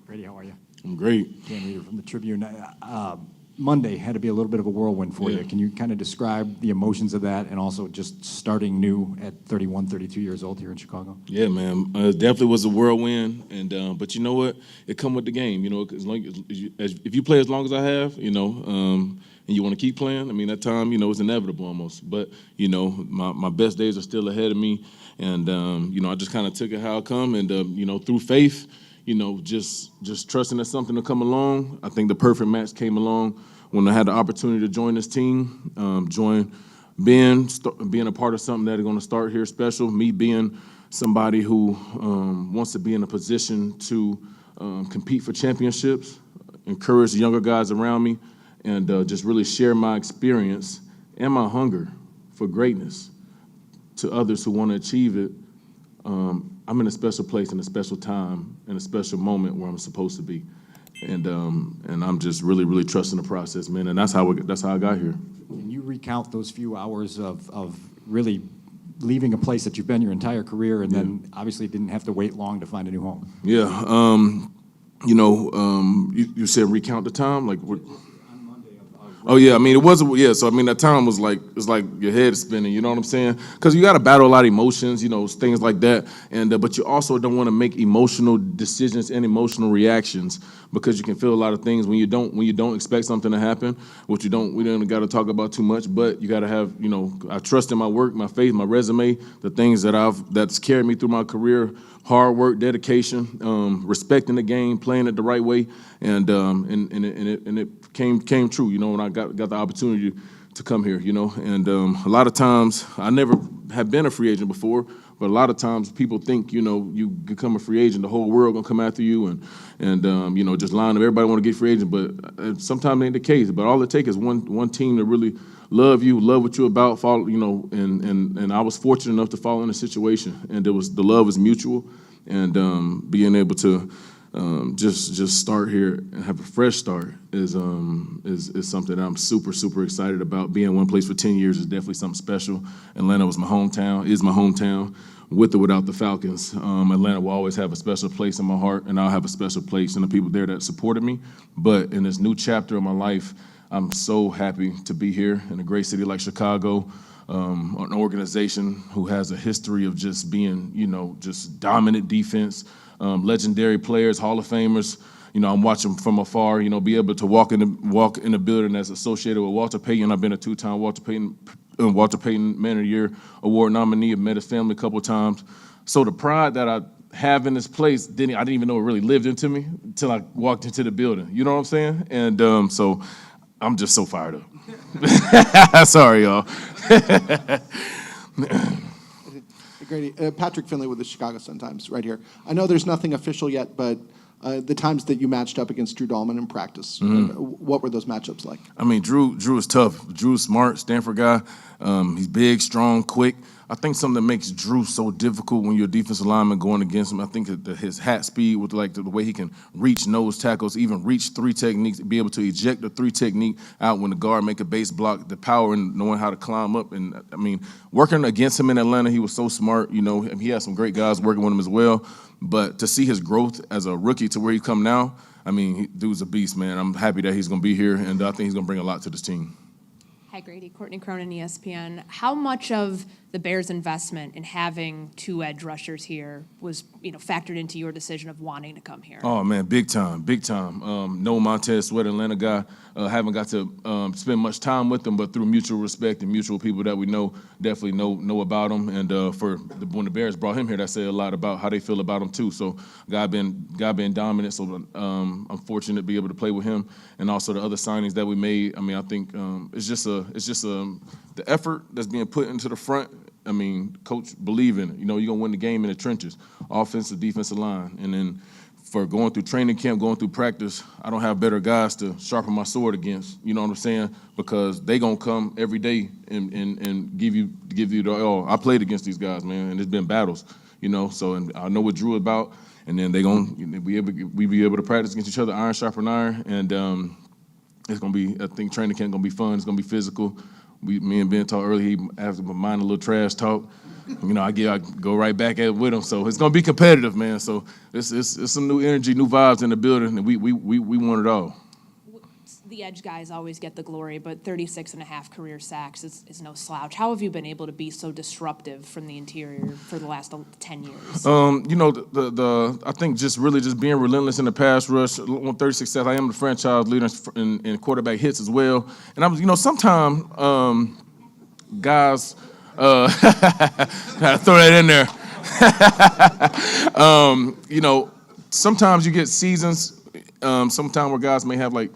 Grady, how are you? I'm great. Dan Reeder from the Tribune. Monday had to be a little bit of a whirlwind for you. Can you kind of describe the emotions of that and also just starting new at 31, 32 years old here in Chicago? Yeah, man. It definitely was a whirlwind, and but you know what? It come with the game. You know, as long as if you play as long as I have, and you want to keep playing, I mean, that time, it's inevitable almost. But my best days are still ahead of me, and I just kind of took it how it come, and through faith. Just trusting that something will come along. I think the perfect match came along when I had the opportunity to join this team, being a part of something that is going to start here special. Me being somebody who wants to be in a position to compete for championships, encourage the younger guys around me, and just really share my experience and my hunger for greatness to others who want to achieve it. I'm in a special place and a special time and a special moment where I'm supposed to be, and I'm just really, really trusting the process, man. And that's how I got here. Can you recount those few hours of really leaving a place that you've been your entire career, and then obviously didn't have to wait long to find a new home? Yeah, you said recount the time, like what? Oh yeah, I mean it was So I mean that time was like it's like your head is spinning. You know what I'm saying? Because you got to battle a lot of emotions, things like that. And but you also don't want to make emotional decisions and emotional reactions because you can feel a lot of things when you don't expect something to happen. Which we don't got to talk about too much. But you got to have I trust in my work, my faith, my resume, the things that's carried me through my career. Hard work, dedication, respecting the game, playing it the right way, and it came true. When I got the opportunity to come here. And a lot of times I never have been a free agent before, but a lot of times people think you become a free agent, the whole world gonna come after you, and just line up. Everybody want to get free agent, but sometimes it ain't the case. But all it takes is one team to really love you, love what you're about, follow, and I was fortunate enough to fall in a situation, and the love was mutual, and being able to just start here and have a fresh start is something that I'm super, super excited about. Being one place for 10 years is definitely something special. Atlanta was my hometown, is my hometown, with or without the Falcons. Atlanta will always have a special place in my heart, and I'll have a special place in the people there that supported me. But in this new chapter of my life, I'm so happy to be here in a great city like Chicago, an organization who has a history of just being, just dominant defense, legendary players, Hall of Famers. I'm watching from afar, be able to walk in the building that's associated with Walter Payton. I've been a two-time Walter Payton Man of the Year award nominee. I've met his family a couple of times. So the pride that I have in this place, I didn't even know it really lived into me until I walked into the building. You know what I'm saying? And so I'm just so fired up. Sorry, y'all. Grady, Patrick Finley with the Chicago Sun-Times right here. I know there's nothing official yet, but the times that you matched up against Drew Dahlman in practice, what were those matchups like? I mean, Drew is tough. Drew's smart, Stanford guy. He's big, strong, quick. I think something that makes Drew so difficult when you're a defensive lineman going against him, I think that his hat speed with the way he can reach nose tackles, even reach three techniques, be able to eject the three technique out when the guard make a base block, the power and knowing how to climb up. And I mean, working against him in Atlanta, he was so smart. He had some great guys working with him as well. But to see his growth as a rookie to where he come now, I mean, dude's a beast, man. I'm happy that he's going to be here, and I think he's going to bring a lot to this team. Hi, Grady. Courtney Cronin, ESPN. How much of the Bears' investment in having two edge rushers here was, factored into your decision of wanting to come here? Oh man, big time. No Montez Sweat, Atlanta guy. Haven't got to spend much time with him, but through mutual respect and mutual people that we definitely know about him. And when the Bears brought him here, that said a lot about how they feel about him too. So guy been dominant. So I'm fortunate to be able to play with him, and also the other signings that we made. I mean, I think it's just the effort that's being put into the front. I mean, coach believe in it. You're gonna win the game in the trenches, offensive, defensive line, and then for going through training camp, going through practice, I don't have better guys to sharpen my sword against. You know what I'm saying? Because they gonna come every day and give you the all. I played against these guys, man, and it's been battles. So and I know what Drew about, and then we be able to practice against each other, iron sharpen iron, and it's gonna be. I think training camp gonna be fun. It's gonna be physical. me and Ben talked earlier. He asked my mind a little trash talk. You know, I go right back at it with him. So it's gonna be competitive, man. So it's some new energy, new vibes in the building, and we want it all. The edge guys always get the glory, but 36.5 career sacks is no slouch. How have you been able to be so disruptive from the interior for the last 10 years? You know, I think just being relentless in the pass rush on 36 sacks. I am the franchise leader in quarterback hits as well. And I was, you know, sometimes guys, gotta throw that in there. You know, sometimes you get seasons, sometimes where guys may have like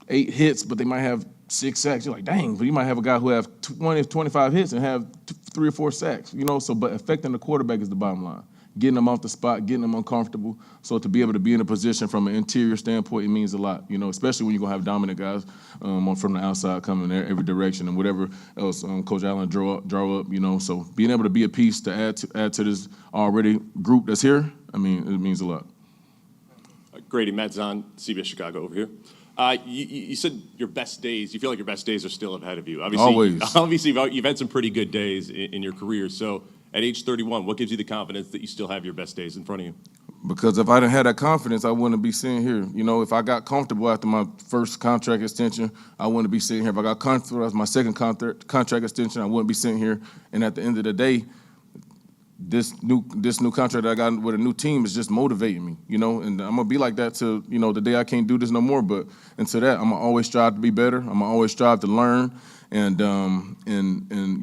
8 hits, but they might have 6 sacks. You're like, dang, but you might have a guy who have 20, 25 hits and have 3 or 4 sacks, you know? So, but affecting the quarterback is the bottom line. Getting them off the spot, getting them uncomfortable. So to be able to be in a position from an interior standpoint, it means a lot, you know, especially when you're gonna have dominant guys from the outside coming in every direction and whatever else Coach Allen draw up, you know. So being able to be a piece to add to this already group that's here, I mean, it means a lot. Grady, Matt Zahn, CBS Chicago over here. You said your best days, you feel like your best days are still ahead of you. Obviously, you've had some pretty good days in your career. So at age 31, what gives you the confidence that you still have your best days in front of you? Because if I didn't have that confidence, I wouldn't be sitting here. You know, if I got comfortable after my first contract extension, I wouldn't be sitting here. If I got comfortable after my second contract extension, I wouldn't be sitting here. And at the end of the day, this new contract that I got with a new team is just motivating me, you know, and I'm gonna be like that till, you know, the day I can't do this no more. But until that, I'm gonna always strive to be better. I'm gonna always strive to learn, and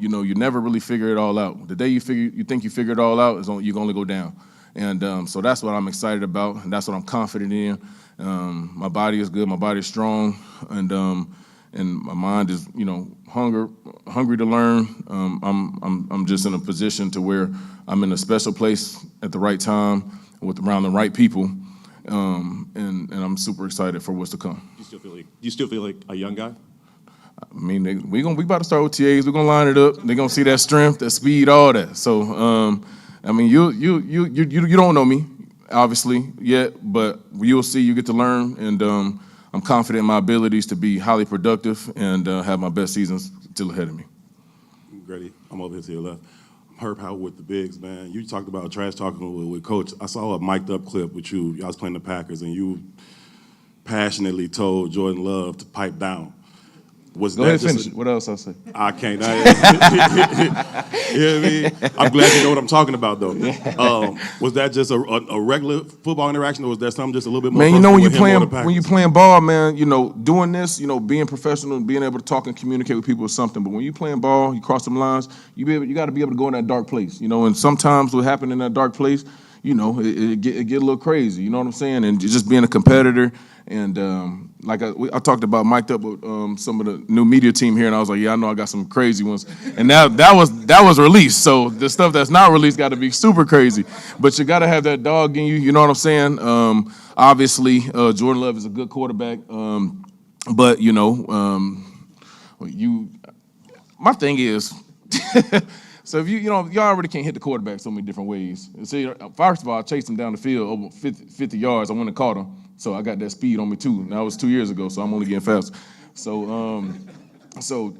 you know, you never really figure it all out. The day you think you figure it all out is you're gonna go down, and so that's what I'm excited about, and that's what I'm confident in. My body is good, my body is strong, and my mind is, you know, hungry to learn. I'm just in a position to where I'm in a special place at the right time around the right people, and I'm super excited for what's to come. Do you still feel like a young guy? I mean, we about to start OTAs. We're gonna line it up. They're gonna see that strength, that speed, all that. So, I mean, you don't know me, obviously, yet, but you'll see. You get to learn, and I'm confident in my abilities to be highly productive and have my best seasons still ahead of me. Grady, I'm over here to your left. Herb Howard with the Bigs, man. You talked about trash talking with Coach. I saw a mic'd up clip with you. Y'all was playing the Packers, and you passionately told Jordan Love to pipe down. Go ahead, finish it. What else I'll say? I can't. You know what I mean? I'm glad you know what I'm talking about, though. Was that just a regular football interaction, or was that something just a little bit more? Man, you know, when you playing ball, man, you know, doing this, you know, being professional and being able to talk and communicate with people is something. But when you playing ball, you cross them lines, you got to be able to go in that dark place, you know. And sometimes what happens in that dark place, you know, it get a little crazy. You know what I'm saying? And just being a competitor. And like I talked about mic'd up with some of the new media team here, and I was like, yeah, I know I got some crazy ones. And that was released. So the stuff that's not released got to be super crazy. But you got to have that dog in you. You know what I'm saying? Obviously, Jordan Love is a good quarterback. But you know, my thing is. So if y'all already can't hit the quarterback so many different ways. See, first of all, I chased him down the field over 50 yards. I went and caught him, so I got that speed on me too. And that was 2 years ago, so I'm only getting faster. So,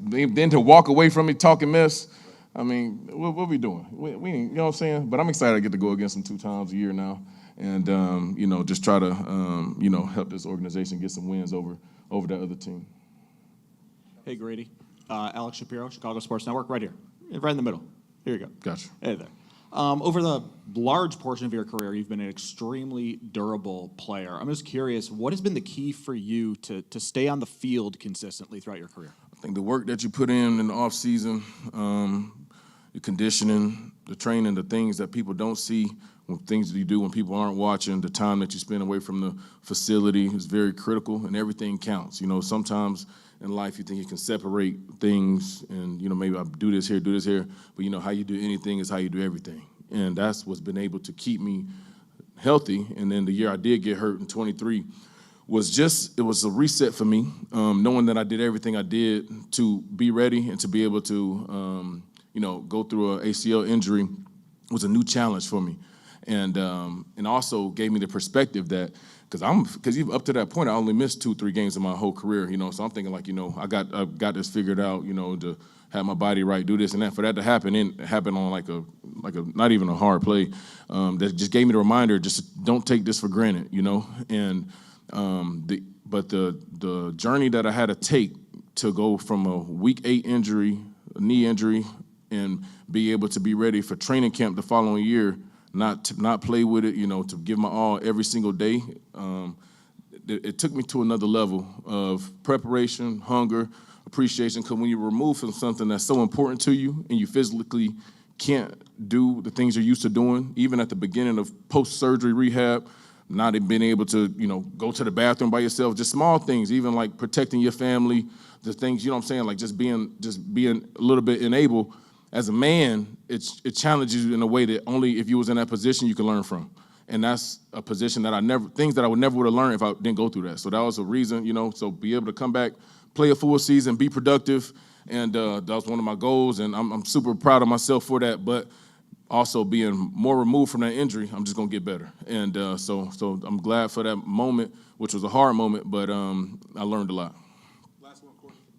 then to walk away from me talking mess, I mean, what we doing? We ain't, you know what I'm saying? But I'm excited I get to go against him 2 times a year now, and you know, just try to you know, help this organization get some wins over that other team. Hey Grady, Alex Shapiro, Chicago Sports Network, right here, right in the middle. Here you go. Gotcha. Hey there. Over the large portion of your career, you've been an extremely durable player. I'm just curious, what has been the key for you to stay on the field consistently throughout your career? I think the work that you put in the off season, the conditioning, the training, the things that people don't see, things that you do when people aren't watching, the time that you spend away from the facility is very critical, and everything counts. You know, sometimes in life you think you can separate things and, you know, maybe I do this here, but, you know, how you do anything is how you do everything. And that's what's been able to keep me healthy. And then the year I did get hurt in 23 it was a reset for me, knowing that I did everything I did to be ready and to be able to, you know, go through an ACL injury was a new challenge for me. and also gave me the perspective that because even up to that point I only missed 2-3 games in my whole career, so I'm thinking like, I've got this figured out, to have my body right, do this and that. For that to happen, and happen on like a not even a hard play, that just gave me the reminder, just don't take this for granted, and the journey that I had to take to go from a week 8 injury, a knee injury, and be able to be ready for training camp the following year, not play with it, to give my all every single day. It took me to another level of preparation, hunger, appreciation, because when you're removed from something that's so important to you and you physically can't do the things you're used to doing, even at the beginning of post-surgery rehab, not being able to, go to the bathroom by yourself, just small things, even like protecting your family, the things, what I'm saying, like just being a little bit unable. As a man, it challenges you in a way that only if you was in that position you can learn from. And that's a position that things that I would never have learned if I didn't go through that. So that was a reason, so be able to come back, play a full season, be productive, and that was one of my goals, and I'm super proud of myself for that. But also being more removed from that injury, I'm just gonna get better. And so I'm glad for that moment, which was a hard moment, but I learned a lot.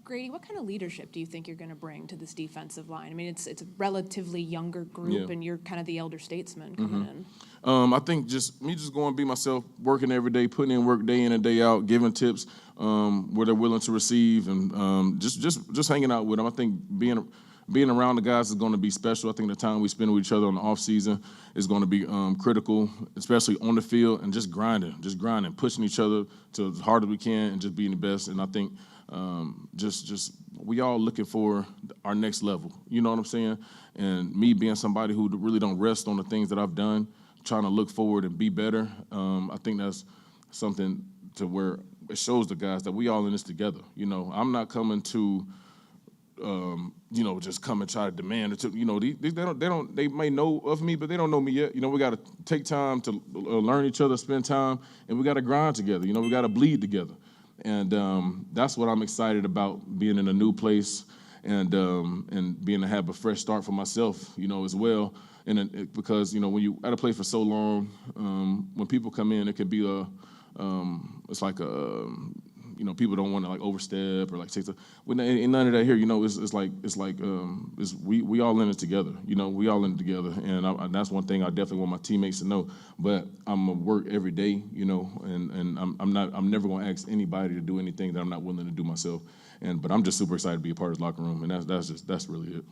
Grady, what kind of leadership do you think you're going to bring to this defensive line? I mean, it's a relatively younger group, and you're kind of the elder statesman coming in. I think just going to be myself, working every day, putting in work day in and day out, giving tips where they're willing to receive, and just hanging out with them. I think being around the guys is going to be special. I think the time we spend with each other on the off season is going to be critical, especially on the field, and just grinding, pushing each other to as hard as we can, and just being the best. And I think we all looking for our next level. You know what I'm saying? And me being somebody who really don't rest on the things that I've done, trying to look forward and be better. I think that's something to where it shows the guys that we all in this together. I'm not coming to, just come and try to demand it. They may know of me, but they don't know me yet. We got to take time to learn each other, spend time, and we got to grind together. We got to bleed together. And that's what I'm excited about, being in a new place and being to have a fresh start for myself, as well. And because, when you at a place for so long, when people come in, it can be it's like people don't want to like overstep or like take the. Ain't none of that here, we all in it together. We all in it together, and that's one thing I definitely want my teammates to know. But I'm gonna work every day, and I'm never gonna ask anybody to do anything that I'm not willing to do myself. But I'm just super excited to be a part of this locker room, and that's really it.